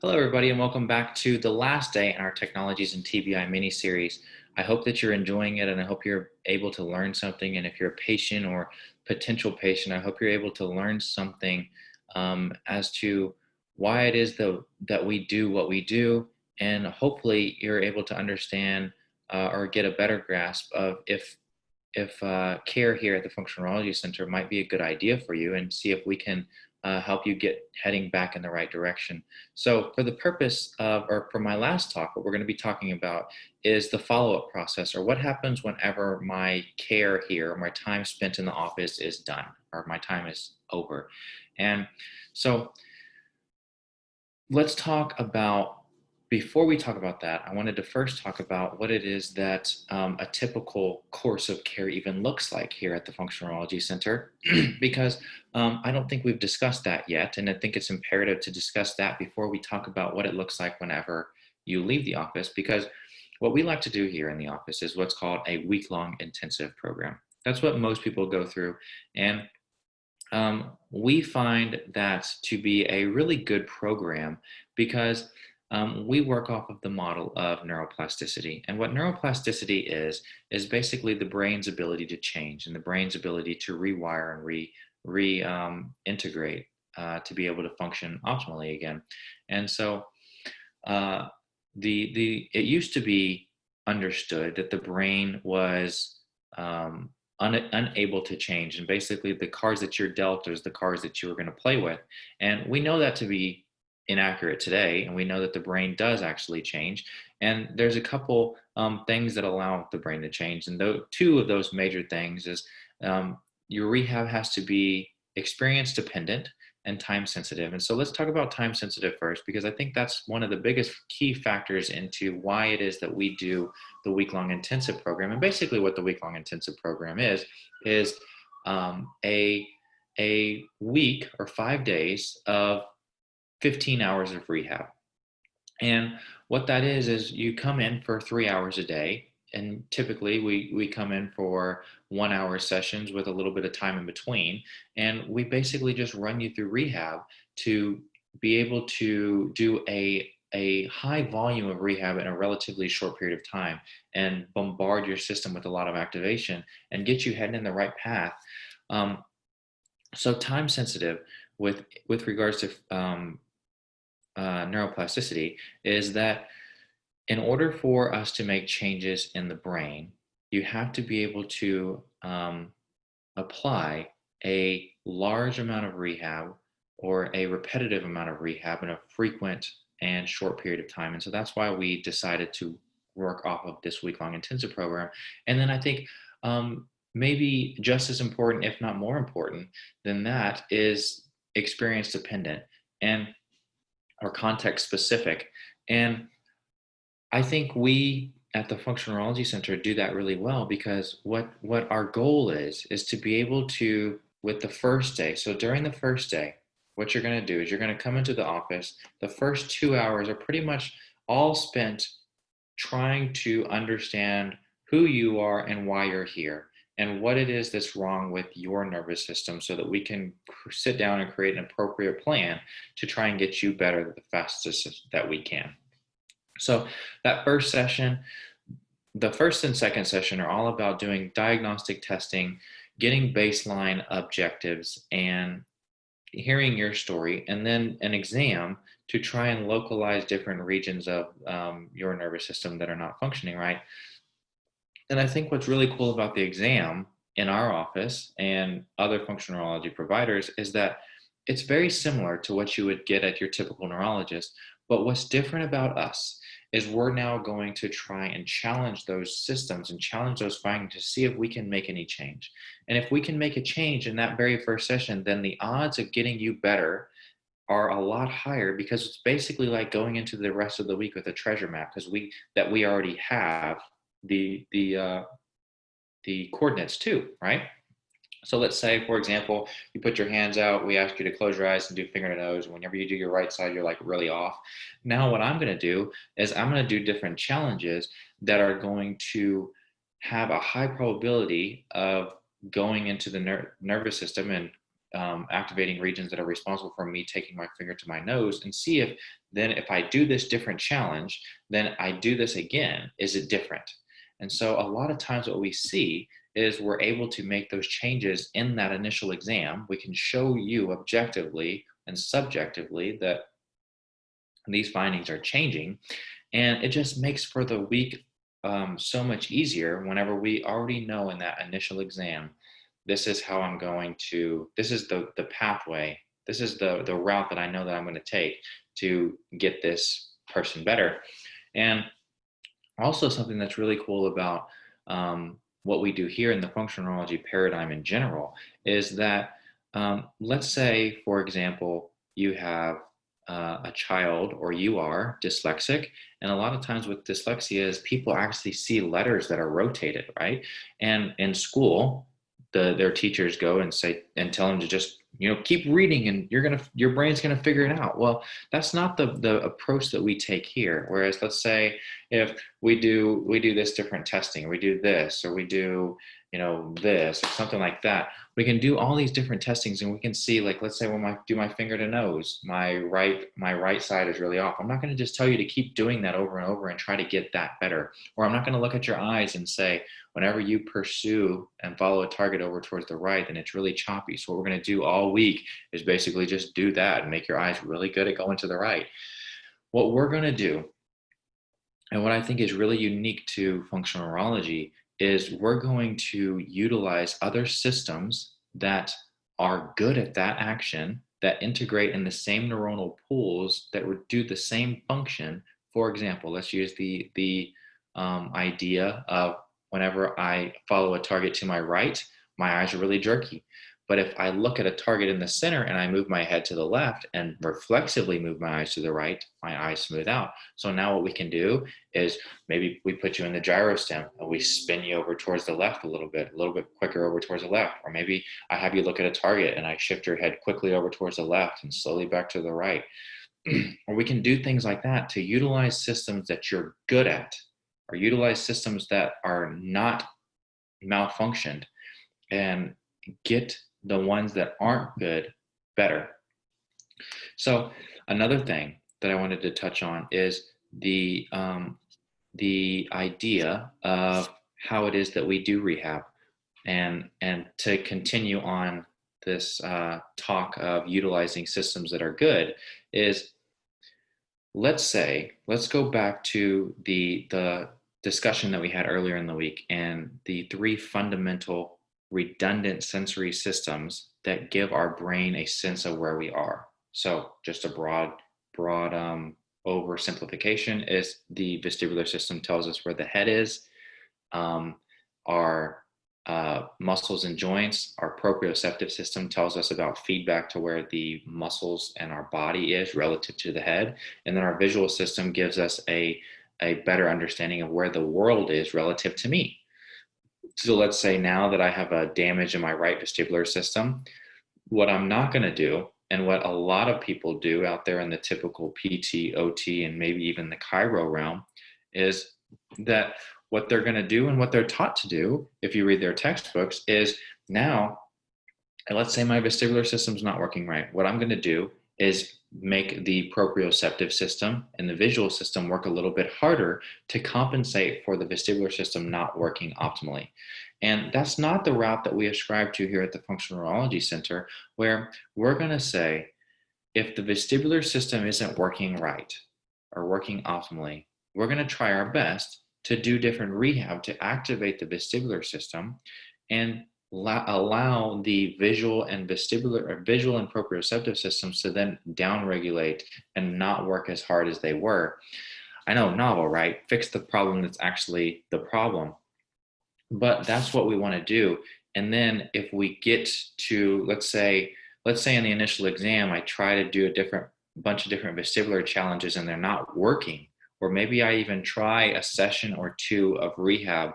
Hello, everybody, and welcome back to the last day in our Technologies and TBI mini-series. I hope that you're enjoying it, and I hope you're able to learn something. And if you're a patient or potential patient, I hope you're able to learn something as to why it is that we do what we do, and hopefully you're able to understand or get a better grasp of if care here at the Functional Neurology Center might be a good idea for you, and see if we can help you get heading back in the right direction. So for the purpose of, or for my last talk, what we're going to be talking about is the follow-up process, or what happens whenever my care here, or my time spent in the office is done, or my time is over. And so let's talk about, before we talk about that, I wanted to first talk about what it is that a typical course of care even looks like here at the Functional Neurology Center, because I don't think we've discussed that yet. And I think it's imperative to discuss that before we talk about what it looks like whenever you leave the office, because what we like to do here in the office is what's called a week-long intensive program. That's what most people go through. And we find that to be a really good program because we work off of the model of neuroplasticity. And what neuroplasticity is basically the brain's ability to change and the brain's ability to rewire and reintegrate to be able to function optimally again. And so uh, it used to be understood that the brain was unable to change, and basically the cards that you're dealt is the cards that you were going to play with. And we know that to be inaccurate today, and we know that the brain does actually change. And there's a couple things that allow the brain to change, and two of those major things is your rehab has to be experience dependent and time sensitive. And so let's talk about time sensitive first, because I think that's one of the biggest key factors into why it is that we do the week-long intensive program. And basically what the week-long intensive program is a week or 5 days of 15 hours of rehab. And what that is you come in for 3 hours a day. And typically we come in for 1 hour sessions with a little bit of time in between. And we basically just run you through rehab to be able to do a high volume of rehab in a relatively short period of time and bombard your system with a lot of activation and get you heading in the right path. So time sensitive with regards to neuroplasticity is that in order for us to make changes in the brain, you have to be able to apply a large amount of rehab or a repetitive amount of rehab in a frequent and short period of time. And so that's why we decided to work off of this week-long intensive program. And then I think maybe just as important, if not more important than that, is experience dependent and or context specific. And I think we at the Functional Neurology Center do that really well, because what our goal is to be able to, with the first day, so during the first day, what you're going to do is you're going to come into the office. The first 2 hours are pretty much all spent trying to understand who you are and why you're here and what it is that's wrong with your nervous system, so that we can sit down and create an appropriate plan to try and get you better the fastest that we can. So that first session, the first and second session are all about doing diagnostic testing, getting baseline objectives, and hearing your story, and then an exam to try and localize different regions of your nervous system that are not functioning right. And I think what's really cool about the exam in our office and other functional neurology providers is that it's very similar to what you would get at your typical neurologist. But what's different about us is we're now going to try and challenge those systems and challenge those findings to see if we can make any change. And if we can make a change in that very first session, then the odds of getting you better are a lot higher, because it's basically like going into the rest of the week with a treasure map, because we already have the coordinates too, right? So let's say, for example, you put your hands out, we ask you to close your eyes and do finger to nose. And whenever you do your right side, you're like really off. Now what I'm going to do is I'm going to do different challenges that are going to have a high probability of going into the nervous system and activating regions that are responsible for me taking my finger to my nose, and see if then if I do this different challenge, then I do this again, is it different? And so a lot of times what we see is we're able to make those changes in that initial exam. We can show you objectively and subjectively that these findings are changing, and it just makes for the week so much easier whenever we already know in that initial exam, this is how I'm going to, this is the pathway, this is the route that I know that I'm going to take to get this person better. And also, something that's really cool about what we do here in the functional neurology paradigm in general is that, let's say, for example, you have a child or you are dyslexic. And a lot of times with dyslexia is people actually see letters that are rotated, right? And in school, their teachers go and say and tell them to just keep reading and your brain's gonna figure it out. Well, that's not the approach that we take here. Whereas let's say if we do this different testing, we do this, or we do this or something like that, we can do all these different testings and we can see, like, let's say when I do my finger to nose, my right side is really off. I'm not going to just tell you to keep doing that over and over and try to get that better. Or I'm not going to look at your eyes and say, whenever you pursue and follow a target over towards the right, then it's really choppy. So what we're going to do all week is basically just do that and make your eyes really good at going to the right. What we're going to do, and what I think is really unique to functional neurology, is we're going to utilize other systems that are good at that action, that integrate in the same neuronal pools that would do the same function. For example, let's use the idea of whenever I follow a target to my right, my eyes are really jerky. But if I look at a target in the center and I move my head to the left and reflexively move my eyes to the right, my eyes smooth out. So now what we can do is maybe we put you in the gyrostem and we spin you over towards the left a little bit quicker over towards the left. Or maybe I have you look at a target and I shift your head quickly over towards the left and slowly back to the right. Or we can do things like that to utilize systems that you're good at, or utilize systems that are not malfunctioned, and get the ones that aren't good better. So another thing that I wanted to touch on is the idea of how it is that we do rehab, and to continue on this talk of utilizing systems that are good is, let's go back to the discussion that we had earlier in the week and the three fundamental redundant sensory systems that give our brain a sense of where we are. So just a broad oversimplification is the vestibular system tells us where the head is. Our muscles and joints, our proprioceptive system tells us about feedback to where the muscles and our body is relative to the head. And then our visual system gives us a better understanding of where the world is relative to me. So let's say now that I have a damage in my right vestibular system, what I'm not going to do, and what a lot of people do out there in the typical PT, OT, and maybe even the chiro realm, is that what they're going to do and what they're taught to do, if you read their textbooks, is now, let's say my vestibular system's not working right. What I'm going to do is make the proprioceptive system and the visual system work a little bit harder to compensate for the vestibular system not working optimally. And that's not the route that we ascribe to here at the Functional Neurology Center, where we're going to say, if the vestibular system isn't working right or working optimally, we're going to try our best to do different rehab to activate the vestibular system and allow the visual and vestibular, or visual and proprioceptive systems, to then downregulate and not work as hard as they were. I know, novel, right? Fix the problem that's actually the problem. But that's what we want to do. And then if we get to, let's say in the initial exam, I try to do a bunch of different vestibular challenges and they're not working, or maybe I even try a session or two of rehab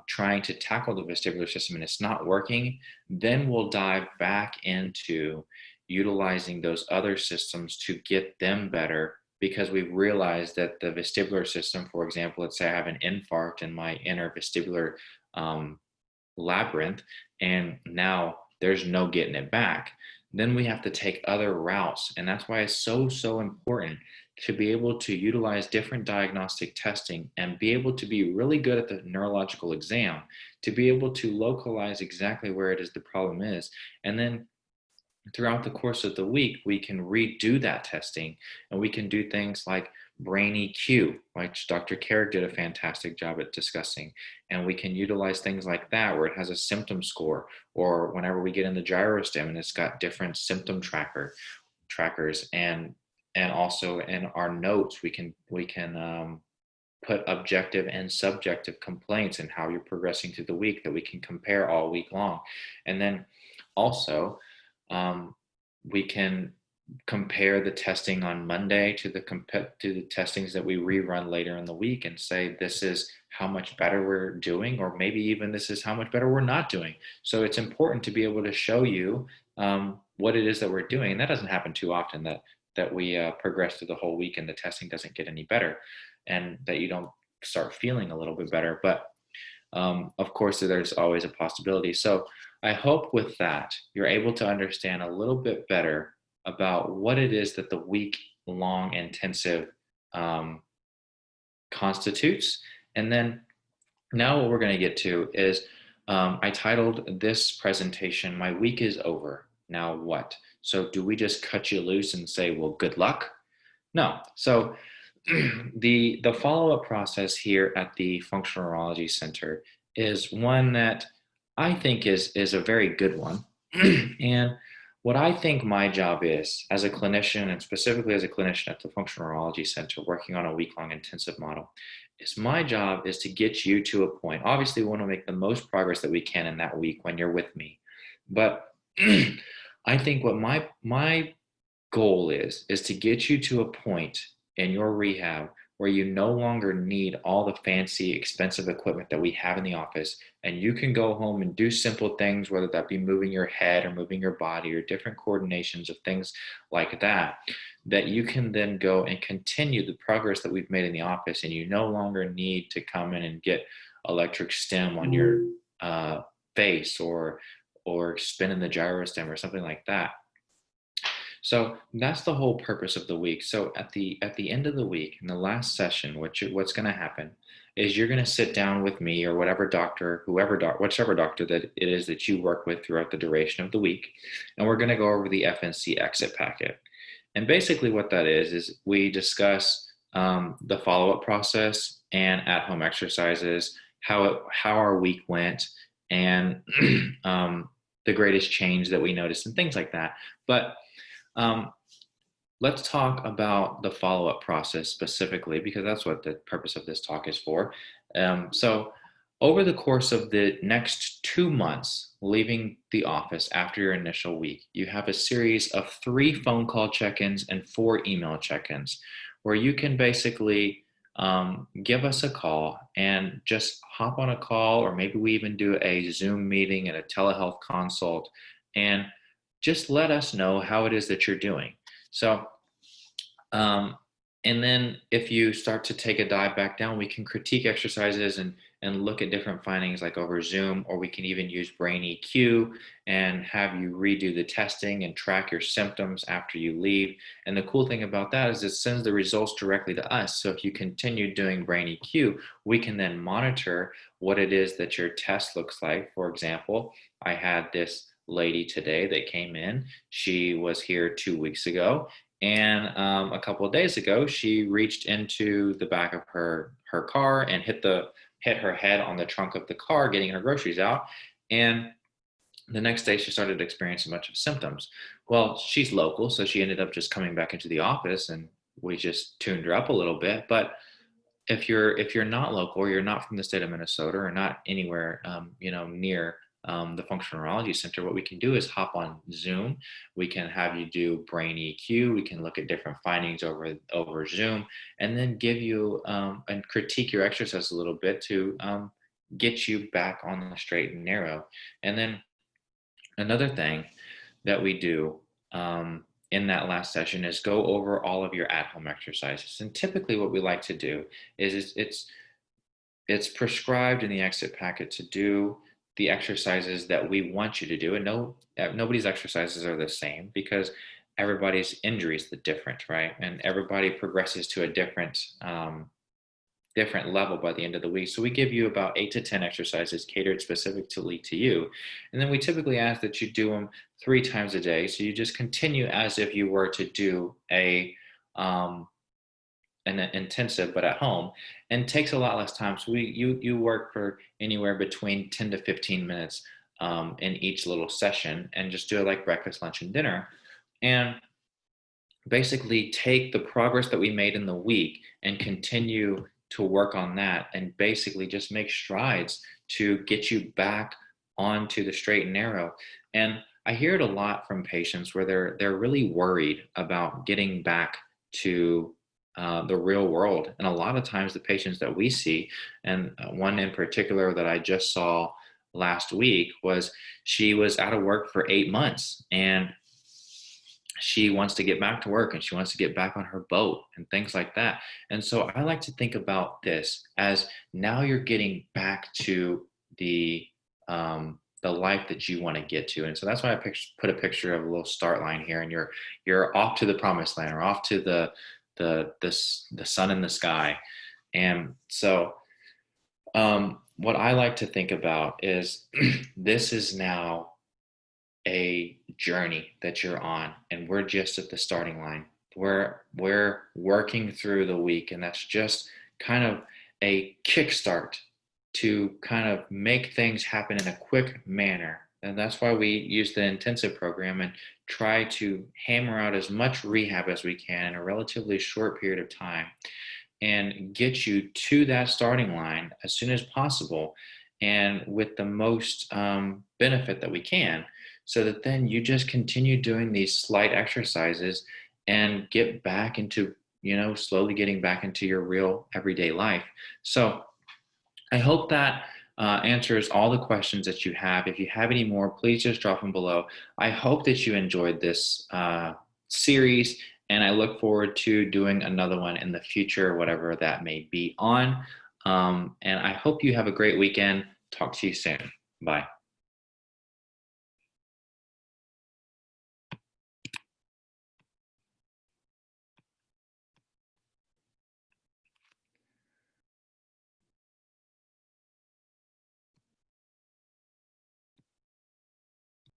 trying to tackle the vestibular system and it's not working, then we'll dive back into utilizing those other systems to get them better, because we've realized that the vestibular system, for example, let's say I have an infarct in my inner vestibular labyrinth, and now there's no getting it back. Then we have to take other routes. And that's why it's so important to be able to utilize different diagnostic testing and be able to be really good at the neurological exam, to be able to localize exactly where it is the problem is. And then throughout the course of the week, we can redo that testing, and we can do things like brain EQ, which Dr. Carrick did a fantastic job at discussing. And we can utilize things like that where it has a symptom score, or whenever we get in the gyrostim and it's got different symptom trackers, and also in our notes, we can put objective and subjective complaints and how you're progressing through the week that we can compare all week long. And then also, um, we can compare the testing on Monday to the testings that we rerun later in the week and say this is how much better we're doing, or maybe even this is how much better we're not doing. So it's important to be able to show you what it is that we're doing. And that doesn't happen too often, that we progress through the whole week and the testing doesn't get any better, and that you don't start feeling a little bit better. But of course, there's always a possibility. So I hope with that, you're able to understand a little bit better about what it is that the week long intensive um, constitutes. And then now what we're going to get to is I titled this presentation, My Week is Over. Now what? So do we just cut you loose and say, well, good luck? No. So the follow-up process here at the Functional Neurology Center is one that I think is a very good one. And what I think my job is as a clinician, and specifically as a clinician at the Functional Neurology Center working on a week-long intensive model, is my job is to get you to a point. Obviously, we want to make the most progress that we can in that week when you're with me. But I think what my goal is to get you to a point in your rehab where you no longer need all the fancy, expensive equipment that we have in the office, and you can go home and do simple things, whether that be moving your head or moving your body or different coordinations of things like that, that you can then go and continue the progress that we've made in the office, and you no longer need to come in and get electric stim on your face or spin in the gyrostim or something like that. So that's the whole purpose of the week. So at the end of the week, in the last session, what's going to happen is you're going to sit down with me or whatever doctor, whichever doctor that it is that you work with throughout the duration of the week, and we're going to go over the FNC exit packet. And basically, what that is we discuss the follow-up process and at-home exercises, how our week went, and the greatest change that we noticed, and things like that. But let's talk about the follow-up process specifically, because that's what the purpose of this talk is for. So over the course of the next 2 months, leaving the office after your initial week, you have a series of 3 phone call check-ins and 4 email check-ins, where you can basically give us a call and just hop on a call, or maybe we even do a Zoom meeting and a telehealth consult, and just let us know how it is that you're doing. So, and then if you start to take a dive back down, we can critique exercises and look at different findings like over Zoom, or we can even use brain EQ and have you redo the testing and track your symptoms after you leave. And the cool thing about that is it sends the results directly to us. So if you continue doing brain EQ, we can then monitor what it is that your test looks like. For example, I had this lady today that came in. She was here 2 weeks ago, and a couple of days ago, she reached into the back of her car and hit her head on the trunk of the car, getting her groceries out. And the next day, she started experiencing a bunch of symptoms. Well, she's local, so she ended up just coming back into the office, and we just tuned her up a little bit. But if you're not local, or you're not from the state of Minnesota, or not anywhere near the Functional Neurology Center, what we can do is hop on Zoom. We can have you do brain EQ. We can look at different findings over Zoom, and then give you and critique your exercise a little bit to get you back on the straight and narrow. And then another thing that we do in that last session is go over all of your at-home exercises. And typically what we like to do is it's prescribed in the exit packet to do the exercises that we want you to do. And nobody's exercises are the same because everybody's injury is the different, right? And everybody progresses to a different level by the end of the week. So we give you about 8 to 10 exercises catered specifically to you. And then we typically ask that you do them 3 times a day. So you just continue as if you were to do um, an intensive, but at home, and takes a lot less time. So you work for anywhere between 10 to 15 minutes in each little session, and just do it like breakfast, lunch, and dinner. And basically take the progress that we made in the week and continue to work on that, and basically just make strides to get you back onto the straight and narrow. And I hear it a lot from patients where they're really worried about getting back to the real world. And a lot of times the patients that we see, and one in particular that I just saw last week, was she was out of work for 8 months, and she wants to get back to work, and she wants to get back on her boat and things like that. And so I like to think about this as, now you're getting back to the life that you want to get to. And so that's why I put a picture of a little start line here, and you're off to the promised land, or off to the sun in the sky. And so what I like to think about is this is now a journey that you're on, and we're just at the starting line. We're working through the week, and that's just kind of a kickstart to kind of make things happen in a quick manner. And that's why we use the intensive program and try to hammer out as much rehab as we can in a relatively short period of time, and get you to that starting line as soon as possible, and with the most benefit that we can, so that then you just continue doing these slight exercises and get back into, slowly getting back into your real everyday life. So I hope that answers all the questions that you have. If you have any more, please just drop them below. I hope that you enjoyed this series, and I look forward to doing another one in the future, whatever that may be on. And I hope you have a great weekend. Talk to you soon. Bye.